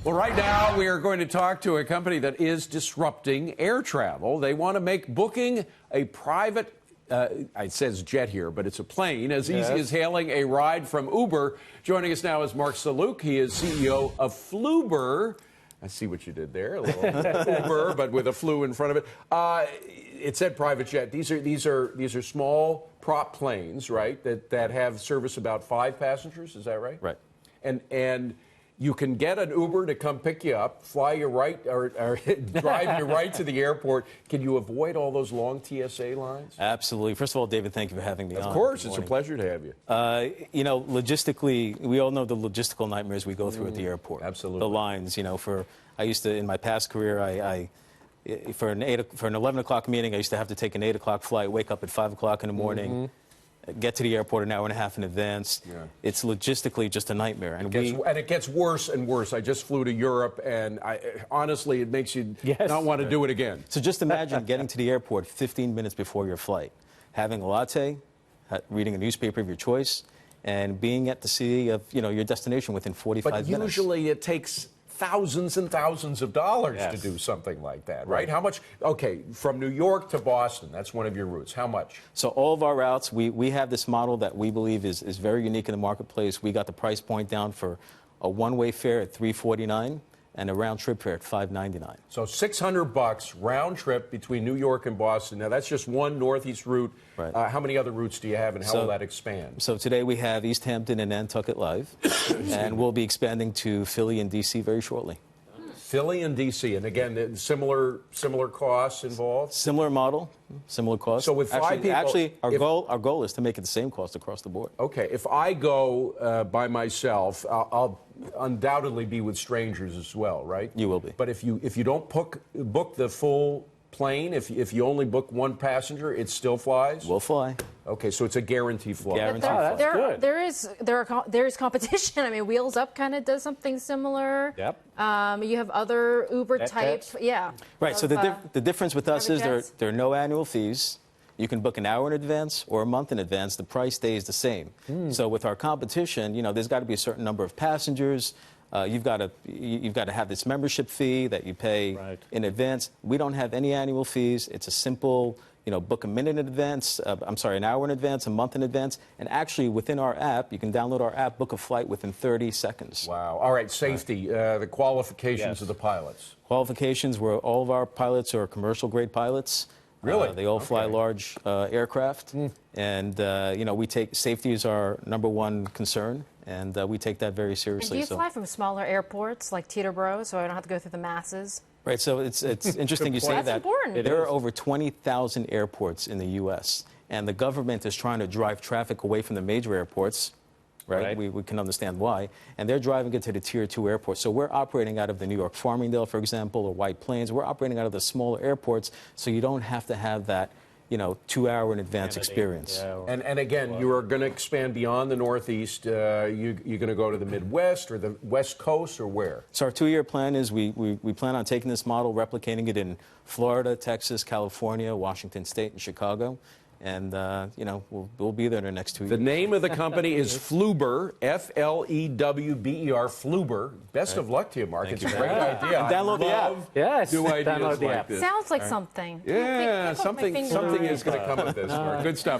Well, right now we are going to talk to a company that is disrupting air travel. They want to make booking a private, it says jet here, but it's a plane, as easy as hailing a ride from Uber. Joining us now is Marc Sellouk. He is CEO of Flewber. I see what you did there, a little Uber, but with a flu in front of it. It said private jet. These are small prop planes, right? That have service about 5 passengers. Is that right? Right. And you can get an Uber to come pick you up, fly you right, or drive you right to the airport. Can you avoid all those long TSA lines? Absolutely. First of all, David, thank you for having me on. Of course, it's a pleasure to have you. You know, logistically, we all know the logistical nightmares we go through at the airport. Absolutely. The lines, you know, I used to, in my past career, for an 11 o'clock meeting, I used to have to take an 8 o'clock flight, wake up at 5 o'clock in the morning. Get to the airport an hour and a half in advance. Yeah. It's logistically just a nightmare. And it gets worse and worse. I just flew to Europe, and honestly, it makes you not want to do it again. So just imagine getting to the airport 15 minutes before your flight, having a latte, reading a newspaper of your choice, and being at the city of your destination within 45 minutes. But usually it takes thousands and thousands of dollars to do something like that, right? How much? Okay, from New York to Boston, that's one of your routes. How much? So all of our routes, we have this model that we believe is very unique in the marketplace. We got the price point down for a one-way fare at $349 and a round-trip fare at $599. So $600 round trip between New York and Boston. Now, that's just one Northeast route. Right. How many other routes do you have, and how will that expand? So today we have East Hampton and Nantucket live, and we'll be expanding to Philly and D.C. very shortly. Philly and D.C. And again, similar costs involved? Similar model, similar costs. So with five people... Actually, our goal is to make it the same cost across the board. Okay, if I go by myself, I'll undoubtedly be with strangers as well, right? You will be. But if you don't book the full plane, if you only book one passenger, it still flies? We'll fly. Okay, so it's a guaranteed flight. Guaranteed flight. There is competition. I mean, Wheels Up kind of does something similar. Yep. You have other Uber type, Right. So the difference with us is there are no annual fees. You can book an hour in advance or a month in advance. The price stays the same. So with our competition, there's got to be a certain number of passengers. You've got to have this membership fee that you pay in advance. We don't have any annual fees. It's a simple, book a minute in advance. An hour in advance, a month in advance, and actually within our app, you can download our app, book a flight within 30 seconds. Wow! All right, safety, the qualifications of the pilots. Qualifications where all of our pilots are commercial grade pilots. Really? They all fly large aircraft, and we take safety is our #1 concern. And we take that very seriously. And do you fly from smaller airports like Teterboro, so I don't have to go through the masses? Right. So it's interesting you say that. That's important. There are over 20,000 airports in the U.S., and the government is trying to drive traffic away from the major airports. Right. We can understand why. And they're driving it to the Tier 2 airports. So we're operating out of the New York Farmingdale, for example, or White Plains. We're operating out of the smaller airports, so you don't have to have that 2-hour in advance experience. And again, you are going to expand beyond the Northeast. You're going to go to the Midwest or the West Coast, or where? So our 2-year plan is we plan on taking this model, replicating it in Florida, Texas, California, Washington State, and Chicago. And, we'll be there in the next 2 years. The name of the company is Flewber, F-L-E-W-B-E-R, Flewber. Best of luck to you, Marc. It's a great idea. And download the app. Yes, new ideas download the like app. this. Sounds like something. Yeah, something is going to come of this, Marc. Good stuff.